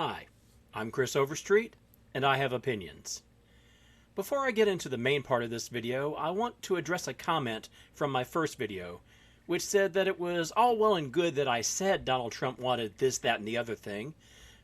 Hi, I'm Chris Overstreet, and I have opinions. Before I get into the main part of this video, I want to address a comment from my first video, which said that it was all well and good that I said Donald Trump wanted this, that, and the other thing,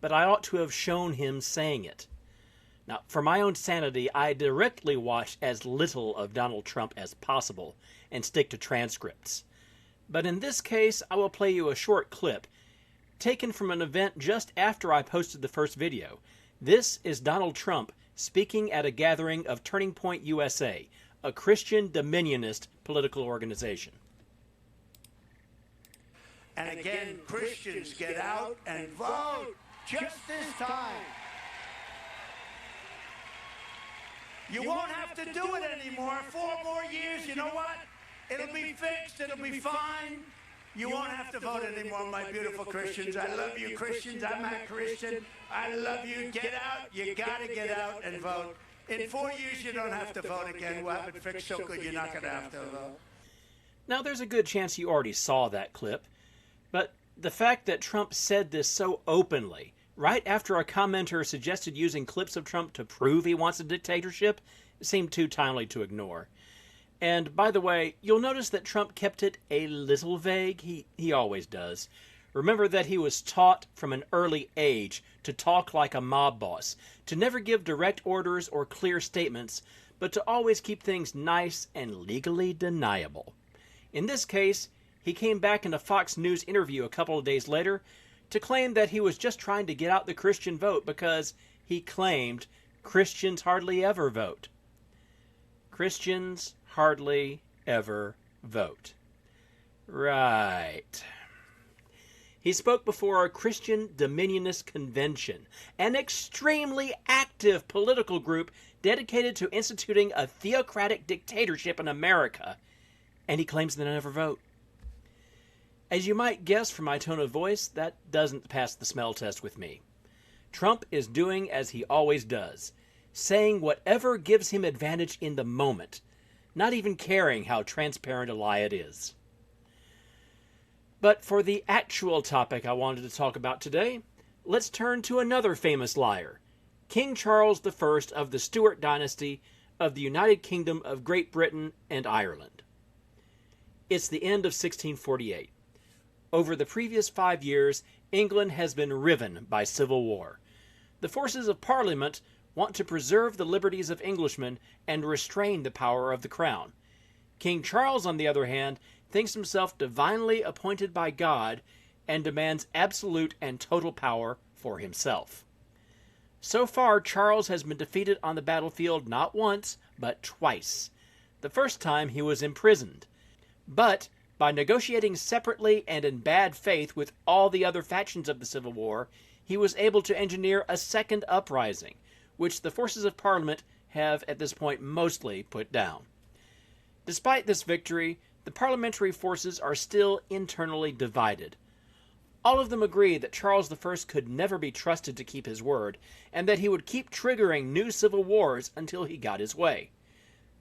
but I ought to have shown him saying it. Now, for my own sanity, I directly watch as little of Donald Trump as possible and stick to transcripts. But in this case, I will play you a short clip taken from an event just after I posted the first video. This is Donald Trump speaking at a gathering of Turning Point USA, a Christian dominionist political organization. And again, Christians, get out and vote just this time. You won't have to do it anymore. 4 more years, you know what? It'll be fixed, it'll be fine. You won't have to vote anymore, my beautiful Christians. I love you, Christians. I'm a Christian. I love you. Get out. You got to get out and vote. In 4 years, you don't have to vote again. We'll have it fixed so good you're not going to have to vote. Now, there's a good chance you already saw that clip, but the fact that Trump said this so openly, right after a commenter suggested using clips of Trump to prove he wants a dictatorship, seemed too timely to ignore. And, by the way, you'll notice that Trump kept it a little vague. He always does. Remember that he was taught from an early age to talk like a mob boss, to never give direct orders or clear statements, but to always keep things nice and legally deniable. In this case, he came back in a Fox News interview a couple of days later to claim that he was just trying to get out the Christian vote because he claimed Christians hardly ever vote. Christians hardly ever vote. Right. He spoke before a Christian Dominionist Convention, an extremely active political group dedicated to instituting a theocratic dictatorship in America, and he claims they never vote. As you might guess from my tone of voice, that doesn't pass the smell test with me. Trump is doing as he always does, saying whatever gives him advantage in the moment, not even caring how transparent a lie it is. But for the actual topic I wanted to talk about today, let's turn to another famous liar, King Charles I of the Stuart dynasty of the United Kingdom of Great Britain and Ireland. It's the end of 1648. Over the previous 5 years, England has been riven by civil war. The forces of Parliament want to preserve the liberties of Englishmen and restrain the power of the crown. King Charles, on the other hand, thinks himself divinely appointed by God and demands absolute and total power for himself. So far, Charles has been defeated on the battlefield not once, but twice. The first time he was imprisoned. But by negotiating separately and in bad faith with all the other factions of the Civil War, he was able to engineer a second uprising, which the forces of Parliament have at this point mostly put down. Despite this victory, the parliamentary forces are still internally divided. All of them agree that Charles I could never be trusted to keep his word, and that he would keep triggering new civil wars until he got his way.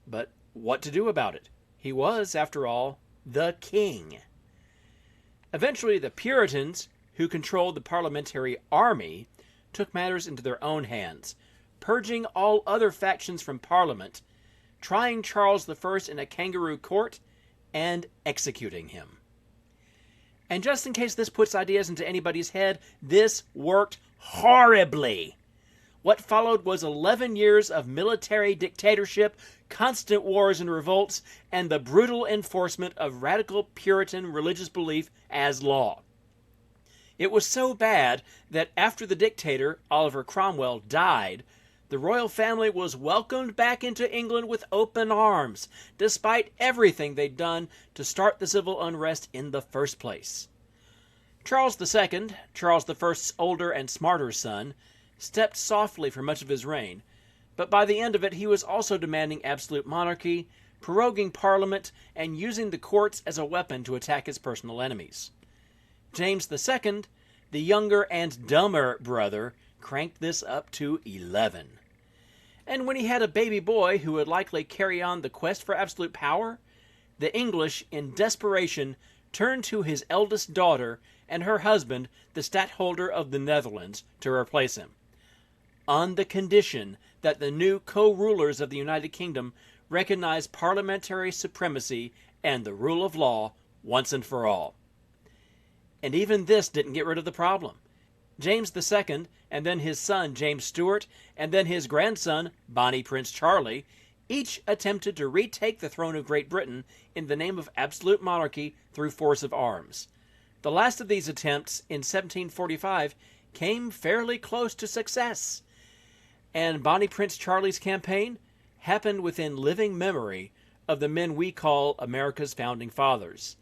But what to do about it? He was, after all, the king. Eventually, the Puritans, who controlled the parliamentary army, took matters into their own hands, purging all other factions from Parliament, trying Charles I in a kangaroo court, and executing him. And just in case this puts ideas into anybody's head, this worked horribly. What followed was 11 years of military dictatorship, constant wars and revolts, and the brutal enforcement of radical Puritan religious belief as law. It was so bad that after the dictator, Oliver Cromwell, died, the royal family was welcomed back into England with open arms, despite everything they'd done to start the civil unrest in the first place. Charles II, Charles I's older and smarter son, stepped softly for much of his reign, but by the end of it he was also demanding absolute monarchy, proroguing Parliament, and using the courts as a weapon to attack his personal enemies. James II, the younger and dumber brother, cranked this up to 11. And when he had a baby boy who would likely carry on the quest for absolute power, the English, in desperation, turned to his eldest daughter and her husband, the Stadtholder of the Netherlands, to replace him, on the condition that the new co-rulers of the United Kingdom recognize parliamentary supremacy and the rule of law once and for all. And even this didn't get rid of the problem. James II, and then his son James Stuart, and then his grandson Bonnie Prince Charlie, each attempted to retake the throne of Great Britain in the name of absolute monarchy through force of arms. The last of these attempts, in 1745, came fairly close to success, and Bonnie Prince Charlie's campaign happened within living memory of the men we call America's founding fathers.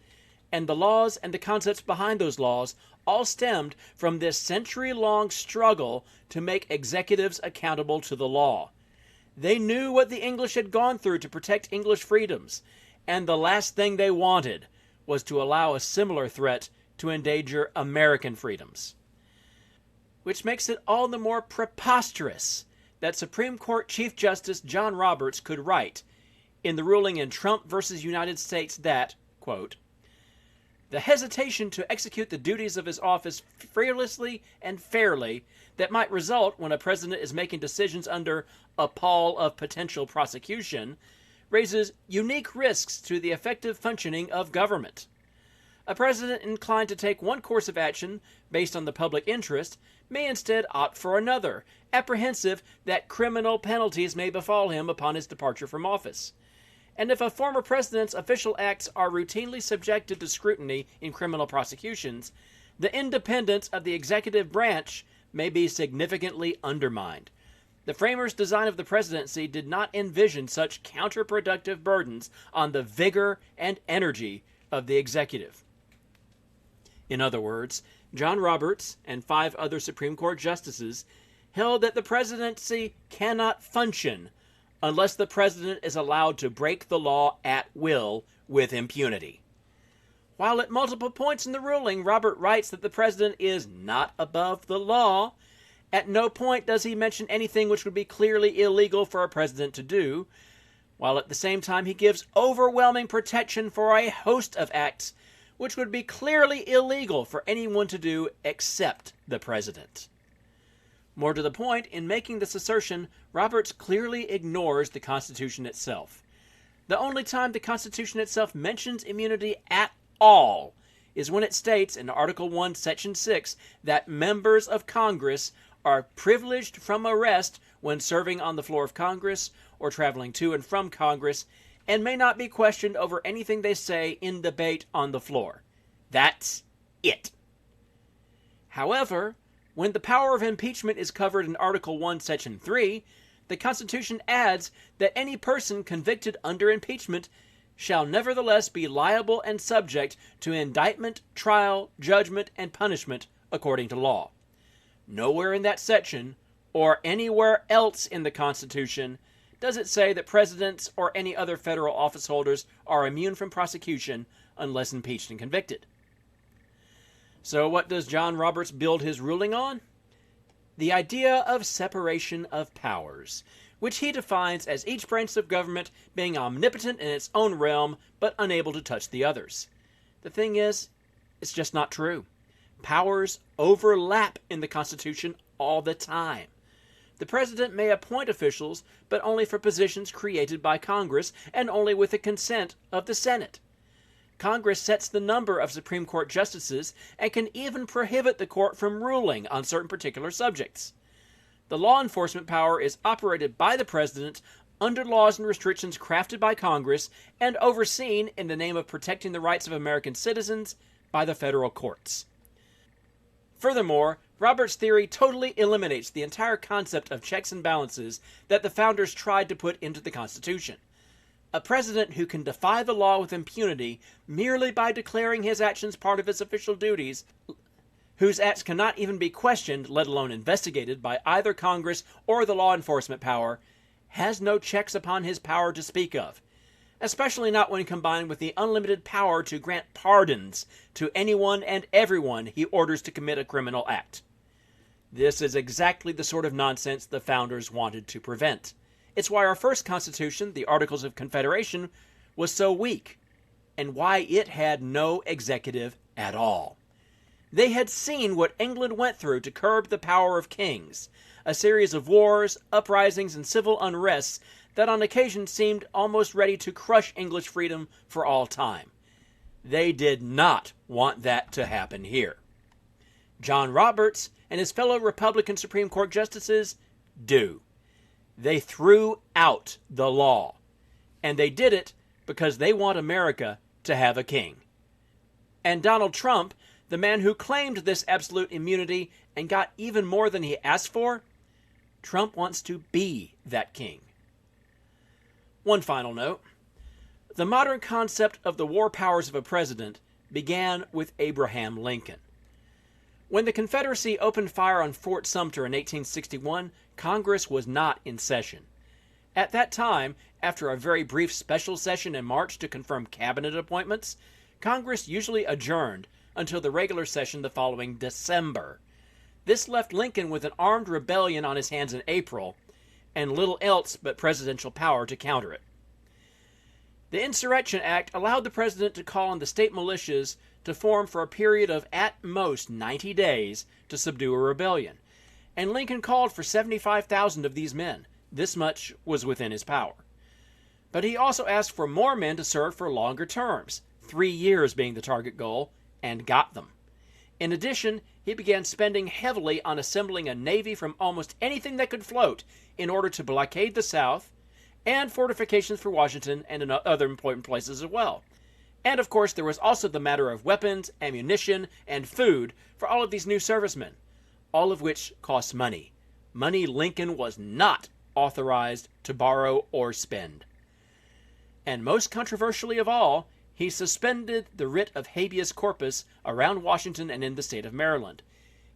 And the laws and the concepts behind those laws all stemmed from this century-long struggle to make executives accountable to the law. They knew what the English had gone through to protect English freedoms, and the last thing they wanted was to allow a similar threat to endanger American freedoms. Which makes it all the more preposterous that Supreme Court Chief Justice John Roberts could write in the ruling in Trump versus United States that, quote, "The hesitation to execute the duties of his office fearlessly and fairly that might result when a president is making decisions under a pall of potential prosecution raises unique risks to the effective functioning of government. A president inclined to take one course of action based on the public interest may instead opt for another, apprehensive that criminal penalties may befall him upon his departure from office. And if a former president's official acts are routinely subjected to scrutiny in criminal prosecutions, the independence of the executive branch may be significantly undermined. The framers' design of the presidency did not envision such counterproductive burdens on the vigor and energy of the executive." In other words, John Roberts and 5 other Supreme Court justices held that the presidency cannot function unless the president is allowed to break the law at will with impunity. While at multiple points in the ruling, Robert writes that the president is not above the law, at no point does he mention anything which would be clearly illegal for a president to do, while at the same time he gives overwhelming protection for a host of acts which would be clearly illegal for anyone to do except the president. More to the point, in making this assertion, Roberts clearly ignores the Constitution itself. The only time the Constitution itself mentions immunity at all is when it states in Article 1, Section 6, that members of Congress are privileged from arrest when serving on the floor of Congress or traveling to and from Congress, and may not be questioned over anything they say in debate on the floor. That's it. However, when the power of impeachment is covered in Article 1, Section 3, the Constitution adds that any person convicted under impeachment shall nevertheless be liable and subject to indictment, trial, judgment, and punishment according to law. Nowhere in that section, or anywhere else in the Constitution, does it say that presidents or any other federal office holders are immune from prosecution unless impeached and convicted. So what does John Roberts build his ruling on? The idea of separation of powers, which he defines as each branch of government being omnipotent in its own realm but unable to touch the others. The thing is, it's just not true. Powers overlap in the Constitution all the time. The president may appoint officials, but only for positions created by Congress and only with the consent of the Senate. Congress sets the number of Supreme Court justices and can even prohibit the court from ruling on certain particular subjects. The law enforcement power is operated by the president under laws and restrictions crafted by Congress and overseen in the name of protecting the rights of American citizens by the federal courts. Furthermore, Roberts' theory totally eliminates the entire concept of checks and balances that the founders tried to put into the Constitution. A president who can defy the law with impunity merely by declaring his actions part of his official duties, whose acts cannot even be questioned, let alone investigated, by either Congress or the law enforcement power, has no checks upon his power to speak of, especially not when combined with the unlimited power to grant pardons to anyone and everyone he orders to commit a criminal act. This is exactly the sort of nonsense the founders wanted to prevent. It's why our first Constitution, the Articles of Confederation, was so weak, and why it had no executive at all. They had seen what England went through to curb the power of kings, a series of wars, uprisings, and civil unrests that on occasion seemed almost ready to crush English freedom for all time. They did not want that to happen here. John Roberts and his fellow Republican Supreme Court justices do. They threw out the law, and they did it because they want America to have a king. And Donald Trump, the man who claimed this absolute immunity and got even more than he asked for, Trump wants to be that king. One final note. The modern concept of the war powers of a president began with Abraham Lincoln. When the Confederacy opened fire on Fort Sumter in 1861, Congress was not in session. At that time, after a very brief special session in March to confirm cabinet appointments, Congress usually adjourned until the regular session the following December. This left Lincoln with an armed rebellion on his hands in April, and little else but presidential power to counter it. The Insurrection Act allowed the president to call on the state militias to form for a period of at most 90 days to subdue a rebellion, and Lincoln called for 75,000 of these men. This much was within his power. But he also asked for more men to serve for longer terms, 3 years being the target goal, and got them. In addition, he began spending heavily on assembling a navy from almost anything that could float in order to blockade the South, and fortifications for Washington and in other important places as well. And of course, there was also the matter of weapons, ammunition, and food for all of these new servicemen, all of which cost money. Money Lincoln was not authorized to borrow or spend. And most controversially of all, he suspended the writ of habeas corpus around Washington and in the state of Maryland.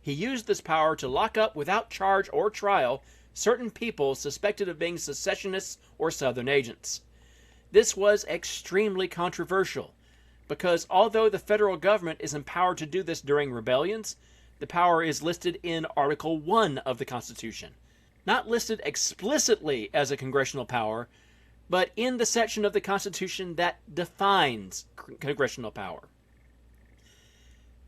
He used this power to lock up without charge or trial certain people suspected of being secessionists or Southern agents. This was extremely controversial because although the federal government is empowered to do this during rebellions, the power is listed in Article 1 of the Constitution, not listed explicitly as a congressional power, but in the section of the Constitution that defines congressional power.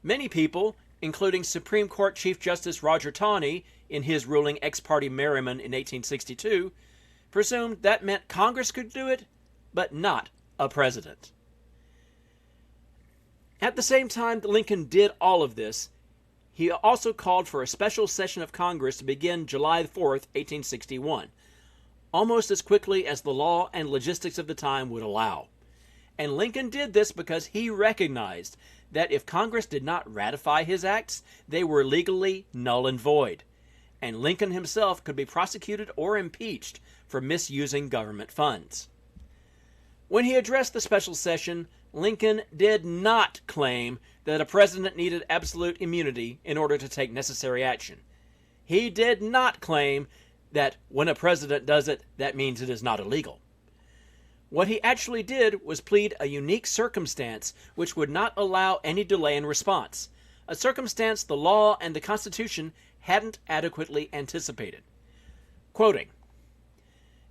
Many people, including Supreme Court Chief Justice Roger Taney in his ruling Ex parte Merriman in 1862, presumed that meant Congress could do it, but not a president. At the same time that Lincoln did all of this, he also called for a special session of Congress to begin July 4th, 1861, almost as quickly as the law and logistics of the time would allow. And Lincoln did this because he recognized that if Congress did not ratify his acts, they were legally null and void, and Lincoln himself could be prosecuted or impeached for misusing government funds. When he addressed the special session, Lincoln did not claim that a president needed absolute immunity in order to take necessary action. He did not claim that when a president does it, that means it is not illegal. What he actually did was plead a unique circumstance which would not allow any delay in response, a circumstance the law and the Constitution hadn't adequately anticipated. Quoting,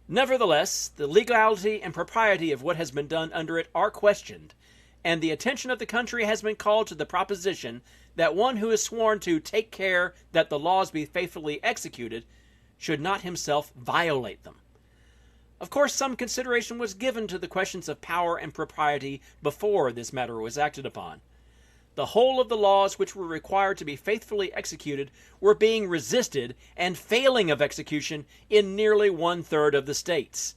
"Nevertheless, the legality and propriety of what has been done under it are questioned, and the attention of the country has been called to the proposition that one who is sworn to take care that the laws be faithfully executed should not himself violate them." Of course, some consideration was given to the questions of power and propriety before this matter was acted upon. The whole of the laws which were required to be faithfully executed were being resisted and failing of execution in nearly 1/3 of the states.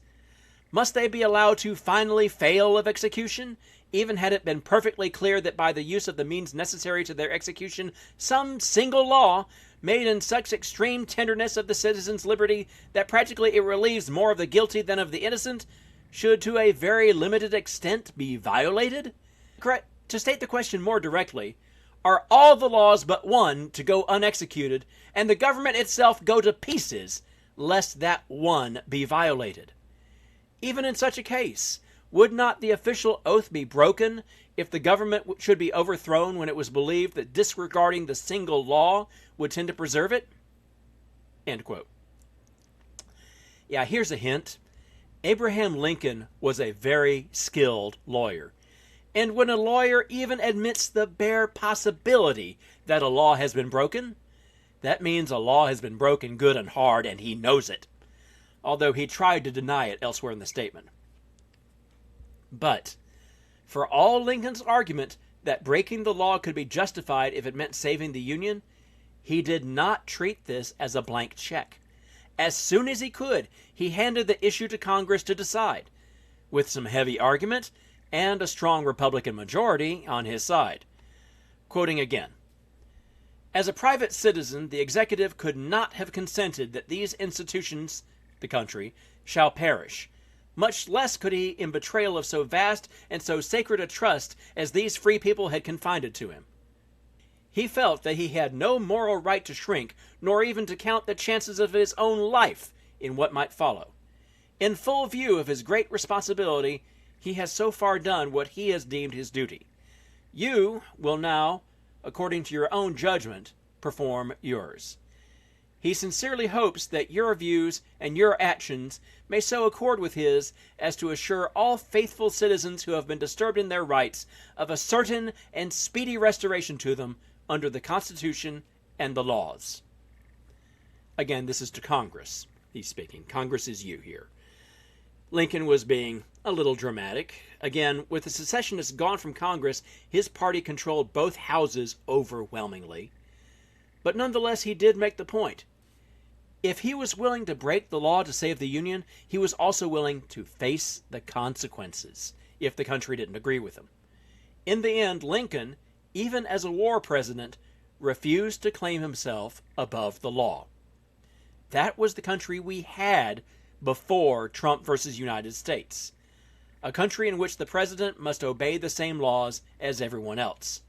Must they be allowed to finally fail of execution, even had it been perfectly clear that by the use of the means necessary to their execution, some single law, made in such extreme tenderness of the citizen's liberty that practically it relieves more of the guilty than of the innocent, should to a very limited extent be violated? To state the question more directly, are all the laws but one to go unexecuted, and the government itself go to pieces, lest that one be violated? Even in such a case, would not the official oath be broken if the government should be overthrown when it was believed that disregarding the single law would tend to preserve it? End quote. Yeah, here's a hint. Abraham Lincoln was a very skilled lawyer, And when a lawyer even admits the bare possibility that a law has been broken, that means a law has been broken good and hard, and he knows it, although he tried to deny it elsewhere in the statement. But for all Lincoln's argument that breaking the law could be justified if it meant saving the Union, he did not treat this as a blank check. As soon as he could, he handed the issue to Congress to decide, with some heavy argument and a strong Republican majority on his side. Quoting again, "As a private citizen, the executive could not have consented that these institutions, the country, shall perish. Much less could he in betrayal of so vast and so sacred a trust as these free people had confided to him. He felt that he had no moral right to shrink, nor even to count the chances of his own life in what might follow. In full view of his great responsibility, he has so far done what he has deemed his duty. You will now, according to your own judgment, perform yours. He sincerely hopes that your views and your actions may so accord with his as to assure all faithful citizens who have been disturbed in their rights of a certain and speedy restoration to them under the Constitution and the laws." Again, this is to Congress. He's speaking. Congress is you here. Lincoln was being a little dramatic. Again, with the secessionists gone from Congress, his party controlled both houses overwhelmingly. But nonetheless, he did make the point. If he was willing to break the law to save the Union, he was also willing to face the consequences if the country didn't agree with him. In the end, Lincoln, even as a war president, refused to claim himself above the law. That was the country we had before Trump versus United States, a country in which the president must obey the same laws as everyone else.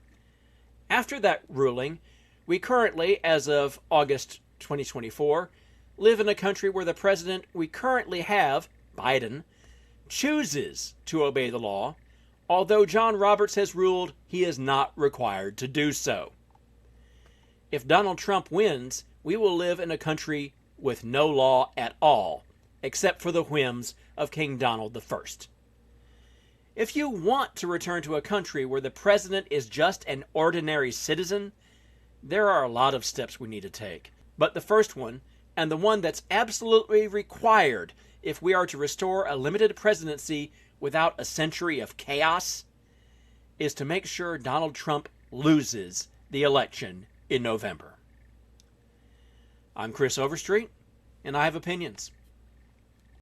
After that ruling, we currently, as of August 2024, live in a country where the president we currently have, Biden, chooses to obey the law, although John Roberts has ruled he is not required to do so. If Donald Trump wins, we will live in a country with no law at all, except for the whims of King Donald I. If you want to return to a country where the president is just an ordinary citizen, there are a lot of steps we need to take. But the first one, and the one that's absolutely required if we are to restore a limited presidency without a century of chaos, is to make sure Donald Trump loses the election in November. I'm Chris Overstreet, and I have opinions.